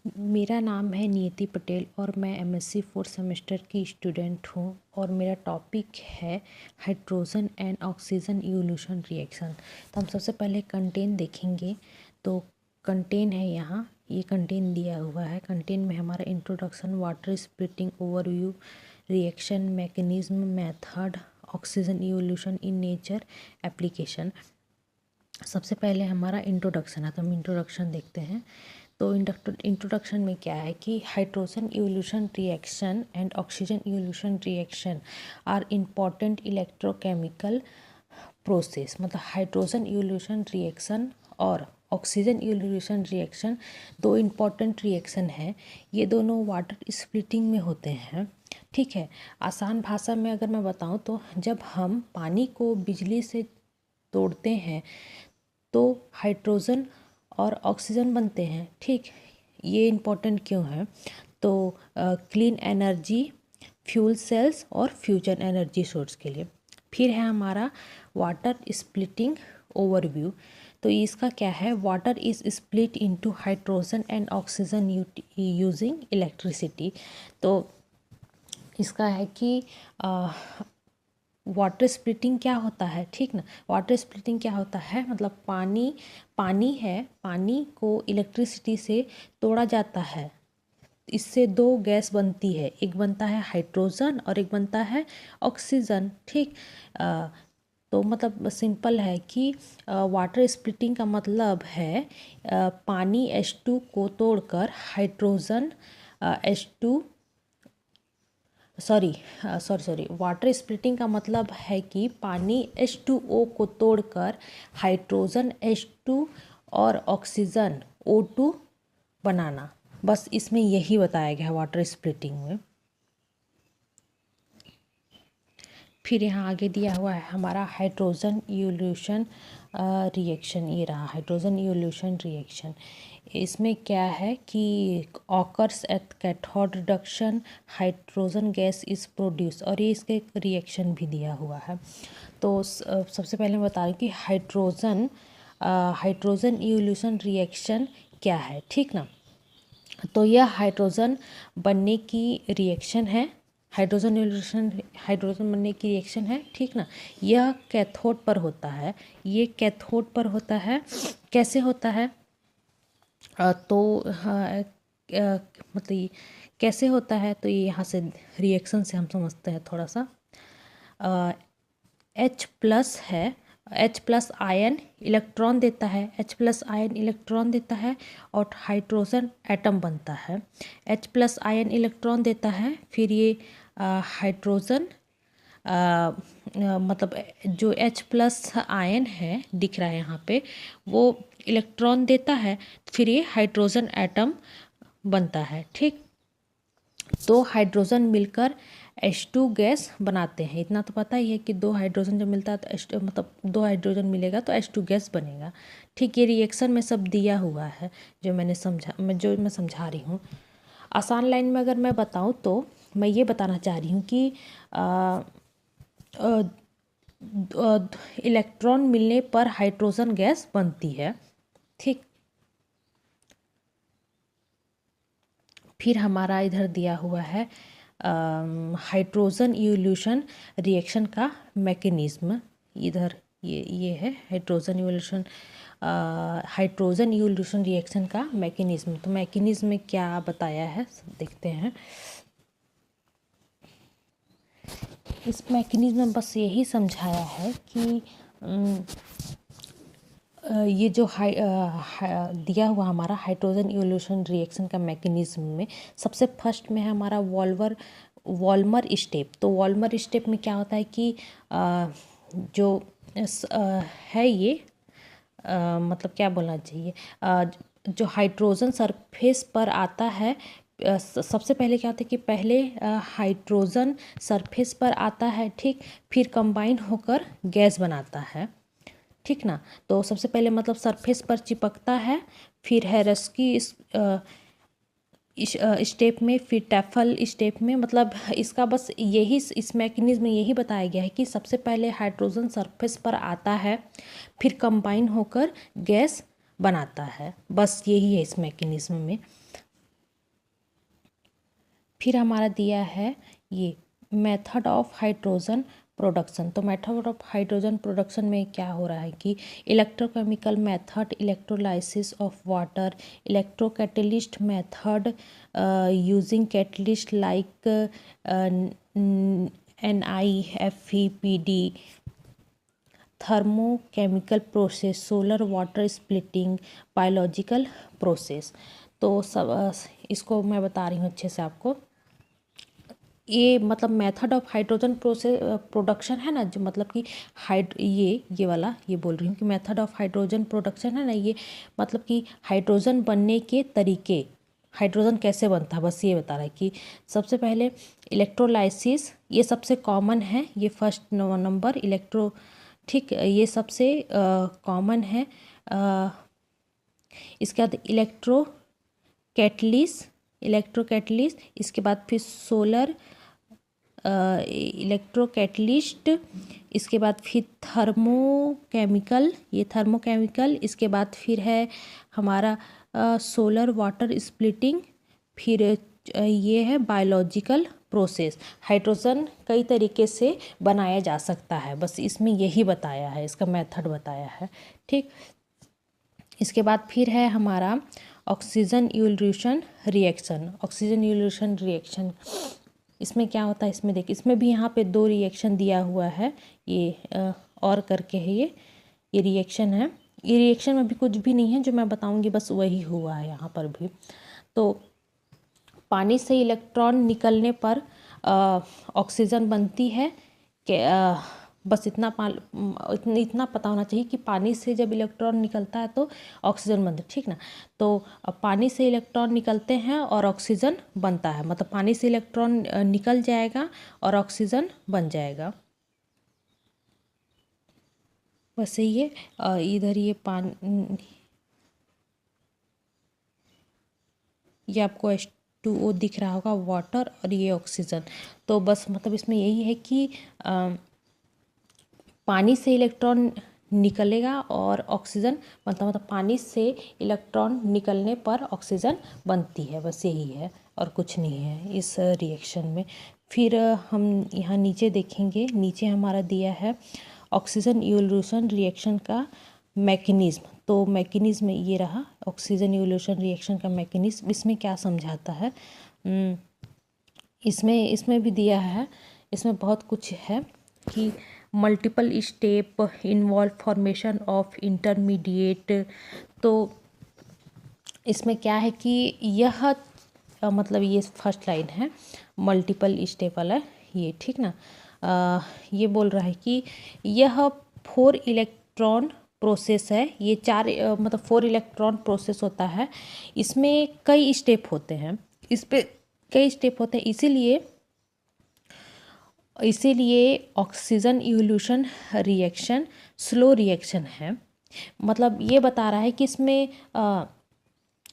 मेरा नाम है नियति पटेल और मैं एमएससी फोर्थ सेमेस्टर की स्टूडेंट हूँ और मेरा टॉपिक है hydrogen and oxygen evolution reaction. तो हम सबसे पहले कंटेन देखेंगे। तो कंटेन है यहाँ, ये कंटेन दिया हुआ है। कंटेन में हमारा introduction, water splitting overview, reaction mechanism, method, oxygen evolution in nature, application. सबसे पहले हमारा इंट्रोडक्शन है, तो हम इंट्रोडक्शन देखते हैं। तो इंट्रोडक्शन में क्या है कि hydrogen evolution reaction and oxygen evolution reaction are important electrochemical process. मतलब हाइड्रोजन इवोल्यूशन रिएक्शन और ऑक्सीजन इवोल्यूशन रिएक्शन दो इम्पॉर्टेंट रिएक्शन है। ये दोनों वाटर स्प्लिटिंग में होते हैं। ठीक है, आसान भाषा में अगर मैं बताऊं तो जब हम पानी को बिजली से तोड़ते हैं तो हाइड्रोजन और ऑक्सीजन बनते हैं। ठीक, ये इम्पोर्टेंट क्यों है? तो क्लीन एनर्जी, फ्यूल सेल्स और फ्यूजन एनर्जी सोर्स के लिए। फिर है हमारा वाटर स्प्लिटिंग ओवरव्यू। तो इसका क्या है? Water is split into hydrogen and oxygen using electricity. तो इसका है कि वाटर स्प्लिटिंग क्या होता है, ठीक ना। वाटर स्प्लिटिंग क्या होता है? मतलब पानी है, पानी को इलेक्ट्रिसिटी से तोड़ा जाता है। इससे दो गैस बनती है, एक बनता है हाइड्रोजन और एक बनता है ऑक्सीजन। ठीक, तो मतलब सिंपल है कि वाटर स्प्लिटिंग का मतलब है पानी H2 को तोड़कर hydrogen H2 sorry water splitting का मतलब है कि पानी H2O को तोड़कर हाइड्रोजन H2 और ऑक्सीजन O2 बनाना। बस इसमें यही बताया गया है वाटर स्प्लिटिंग में। फिर यहाँ आगे दिया हुआ है हमारा हाइड्रोजन इवोल्यूशन रिएक्शन। ये रहा हाइड्रोजन इवोल्यूशन रिएक्शन। इसमें क्या है कि occurs at cathode reduction, hydrogen gas is produce, और ये इसके रिएक्शन भी दिया हुआ है। तो सबसे पहले मैं बता रही हूँ कि हाइड्रोजन इवोल्यूशन रिएक्शन क्या है, ठीक ना। तो यह हाइड्रोजन बनने की रिएक्शन है। हाइड्रोजन बनने की रिएक्शन है, ठीक ना। यह कैथोड पर होता है, ये कैथोड पर होता है। कैसे होता है? मतलब ये कैसे होता है? तो ये यहाँ से रिएक्शन से हम समझते हैं थोड़ा सा। H प्लस है, H प्लस आयन इलेक्ट्रॉन देता है, H प्लस आयन इलेक्ट्रॉन देता है और हाइड्रोजन एटम बनता है। H प्लस आयन इलेक्ट्रॉन देता है, फिर ये हाइड्रोजन मतलब जो H प्लस आयन है दिख रहा है यहाँ पे, वो इलेक्ट्रॉन देता है, फिर ये हाइड्रोजन एटम बनता है। ठीक, दो हाइड्रोजन मिलकर H2 गैस बनाते हैं। इतना तो पता ही है कि दो हाइड्रोजन जब मिलता है तो मतलब दो हाइड्रोजन मिलेगा तो H2 गैस बनेगा। ठीक, ये रिएक्शन में सब दिया हुआ है जो मैं समझा रही हूँ। आसान लाइन में अगर मैं बताऊँ तो मैं ये बताना चाह रही हूँ कि इलेक्ट्रॉन मिलने पर हाइड्रोजन गैस बनती है। ठीक, फिर हमारा इधर दिया हुआ है हाइड्रोजन इवोल्यूशन रिएक्शन का मैकेनिज्म। इधर ये है हाइड्रोजन इवोल्यूशन रिएक्शन का मैकेनिज्म। तो मैकेनिज्म में क्या बताया है सब देखते हैं। इस मैकेनिज्म में बस यही समझाया है कि ये जो दिया हुआ हमारा हाइड्रोजन इवोल्यूशन रिएक्शन का मैकेनिज्म में सबसे फर्स्ट में है हमारा वॉल्मर स्टेप। तो वॉल्मर स्टेप में क्या होता है कि जो है ये मतलब क्या बोलना चाहिए, जो हाइड्रोजन सरफेस पर आता है, सबसे पहले क्या होता है कि पहले हाइड्रोजन सरफेस पर आता है, ठीक, फिर कंबाइन होकर गैस बनाता है, ठीक ना। तो सबसे पहले मतलब सरफेस पर चिपकता है, फिर है रेस्की स्टेप में, फिर टैफल स्टेप में। मतलब इसका बस यही इस मैकेनिज्म में यही बताया गया है कि सबसे पहले हाइड्रोजन सरफेस पर आता है, फिर कंबाइन होकर गैस बनाता है। बस यही है इस मैकेनिज्म में। फिर हमारा दिया है ये मेथड ऑफ हाइड्रोजन प्रोडक्शन। तो मेथड ऑफ हाइड्रोजन प्रोडक्शन में क्या हो रहा है कि electrochemical method, electrolysis of water, electrocatalyst method using catalyst like NiFePD, thermochemical process, solar water splitting, biological process. तो सब इसको मैं बता रही हूँ अच्छे से आपको। ये मतलब method of hydrogen process production है ना, जो मतलब कि ये वाला ये बोल रही हूँ कि मेथड ऑफ हाइड्रोजन प्रोडक्शन है ना, ये मतलब कि हाइड्रोजन बनने के तरीके, हाइड्रोजन कैसे बनता है, बस ये बता रहा है कि सबसे पहले इलेक्ट्रोलाइसिस, ये सबसे कॉमन है, ये फर्स्ट नंबर इलेक्ट्रो, ठीक, ये सबसे कॉमन है। इसके बाद इलेक्ट्रोकैटलिस्ट, इसके बाद फिर सोलर इलेक्ट्रोकैटलिस्ट, इसके बाद फिर थर्मोकेमिकल, ये थर्मोकेमिकल, इसके बाद फिर है हमारा सोलर वाटर स्प्लिटिंग, फिर ये है बायोलॉजिकल प्रोसेस। हाइड्रोजन कई तरीके से बनाया जा सकता है, बस इसमें यही बताया है, इसका मेथड बताया है, ठीक। इसके बाद फिर है हमारा ऑक्सीजन इवोल्यूशन रिएक्शन। इसमें क्या होता है, इसमें देखिए, इसमें भी यहाँ पे 2 रिएक्शन दिया हुआ है, ये और करके है, ये रिएक्शन है। ये रिएक्शन में भी कुछ भी नहीं है जो मैं बताऊँगी, बस वही हुआ है यहाँ पर भी। तो पानी से इलेक्ट्रॉन निकलने पर ऑक्सीजन बनती है कि बस इतना पता होना चाहिए कि पानी से जब इलेक्ट्रॉन निकलता है तो ऑक्सीजन बनता है, ठीक ना। तो पानी से इलेक्ट्रॉन निकलते हैं और ऑक्सीजन बनता है, मतलब पानी से इलेक्ट्रॉन निकल जाएगा और ऑक्सीजन बन जाएगा। वैसे ये इधर ये ये आपको H2O दिख रहा होगा, वाटर, और ये ऑक्सीजन। तो बस मतलब इसमें यही है कि पानी से इलेक्ट्रॉन निकलेगा और ऑक्सीजन बनता, मतलब पानी से इलेक्ट्रॉन निकलने पर ऑक्सीजन बनती है, बस यही है और कुछ नहीं है इस रिएक्शन में। फिर हम यहाँ नीचे देखेंगे, नीचे हमारा दिया है ऑक्सीजन इवोल्यूशन रिएक्शन का मैकेनिज्म। तो मैकेनिज्म ये रहा ऑक्सीजन इवोल्यूशन रिएक्शन का मैकेनिज्म। इसमें क्या समझाता है, इसमें भी दिया है, इसमें बहुत कुछ है कि multiple step involve formation of intermediate. तो इसमें क्या है कि यह मतलब ये फर्स्ट लाइन है मल्टीपल स्टेप वाला, ये ठीक ना। ये बोल रहा है कि यह 4 इलेक्ट्रॉन प्रोसेस है, ये 4 मतलब 4 इलेक्ट्रॉन प्रोसेस होता है। इसमें कई स्टेप होते हैं, इस पे कई स्टेप होते हैं, इसीलिए oxygen evolution reaction slow reaction है। मतलब ये बता रहा है कि इसमें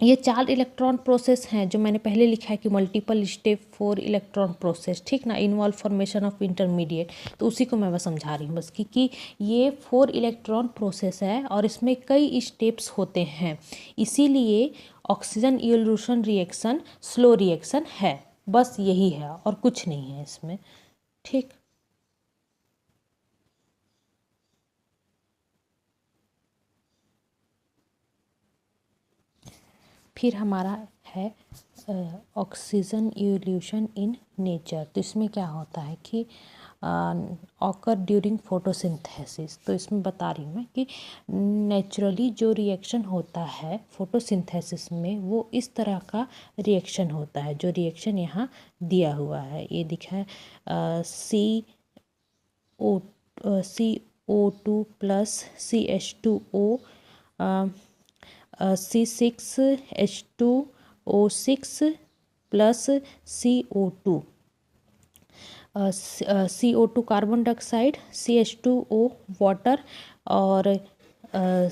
ये 4 इलेक्ट्रॉन प्रोसेस हैं जो मैंने पहले लिखा है कि मल्टीपल स्टेप 4 इलेक्ट्रॉन प्रोसेस, ठीक ना, इन्वॉल्व फॉर्मेशन ऑफ इंटरमीडिएट। तो उसी को मैं बस समझा रही हूँ बस कि ये 4 इलेक्ट्रॉन प्रोसेस है और इसमें कई स्टेप्स होते हैं, इसीलिए oxygen evolution reaction slow reaction है, बस यही है और कुछ नहीं है इसमें, ठीक। फिर हमारा है ऑक्सीजन इवोल्यूशन इन नेचर। तो इसमें क्या होता है कि ऑकर ड्यूरिंग फोटोसिंथेसिस। तो इसमें बता रही हूँ मैं कि नेचुरली जो रिएक्शन होता है फोटोसिंथेसिस में, वो इस तरह का रिएक्शन होता है, जो रिएक्शन यहाँ दिया हुआ है, ये दिखा है CO2 plus CH2O, C6H2O6 plus CO2, CO2 carbon dioxide, CH2O water, और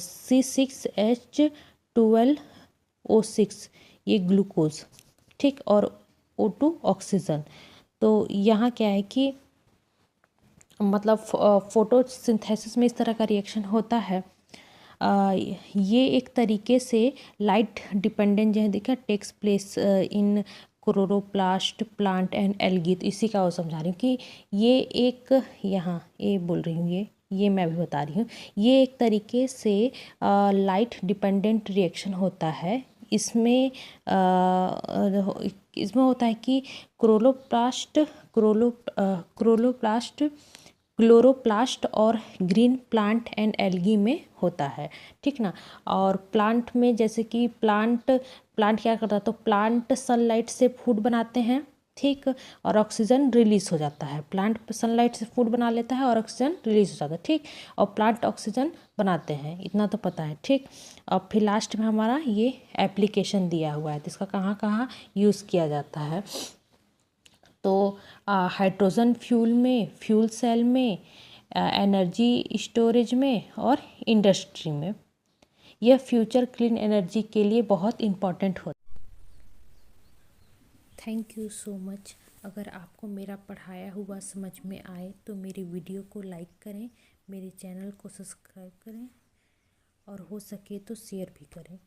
C6H12O6 ये ग्लूकोज, ठीक, और O2 ऑक्सीजन। तो यहाँ क्या है कि मतलब फोटोसिंथेसिस में इस तरह का रिएक्शन होता है। ये एक तरीके से लाइट डिपेंडेंट जो है देखा takes place in chloroplast, plant and algae. तो इसी का वो समझा रही हूँ कि ये एक, यहाँ ये बोल रही हूँ, ये मैं भी बता रही हूँ। ये एक तरीके से लाइट डिपेंडेंट रिएक्शन होता है। इसमें इसमें होता है कि क्लोरोप्लास्ट और ग्रीन प्लांट एंड एल्गी में होता है, ठीक ना। और प्लांट में जैसे कि प्लांट क्या करता है, तो प्लांट सनलाइट से फूड बनाते हैं, ठीक, और ऑक्सीजन रिलीज हो जाता है। प्लांट सनलाइट से फूड बना लेता है और ऑक्सीजन रिलीज हो जाता है, ठीक। और प्लांट ऑक्सीजन बनाते हैं, इतना तो पता है, ठीक। और फिर लास्ट में हमारा ये एप्लीकेशन दिया हुआ है, तो इसका कहाँ कहाँ यूज़ किया जाता है। तो हाइड्रोजन फ्यूल में, फ्यूल सेल में, एनर्जी स्टोरेज में और इंडस्ट्री में। यह फ्यूचर क्लीन एनर्जी के लिए बहुत इम्पॉर्टेंट होता है। Thank you so much. अगर आपको मेरा पढ़ाया हुआ समझ में आए तो मेरी वीडियो को लाइक करें, मेरे चैनल को सब्सक्राइब करें और हो सके तो शेयर भी करें।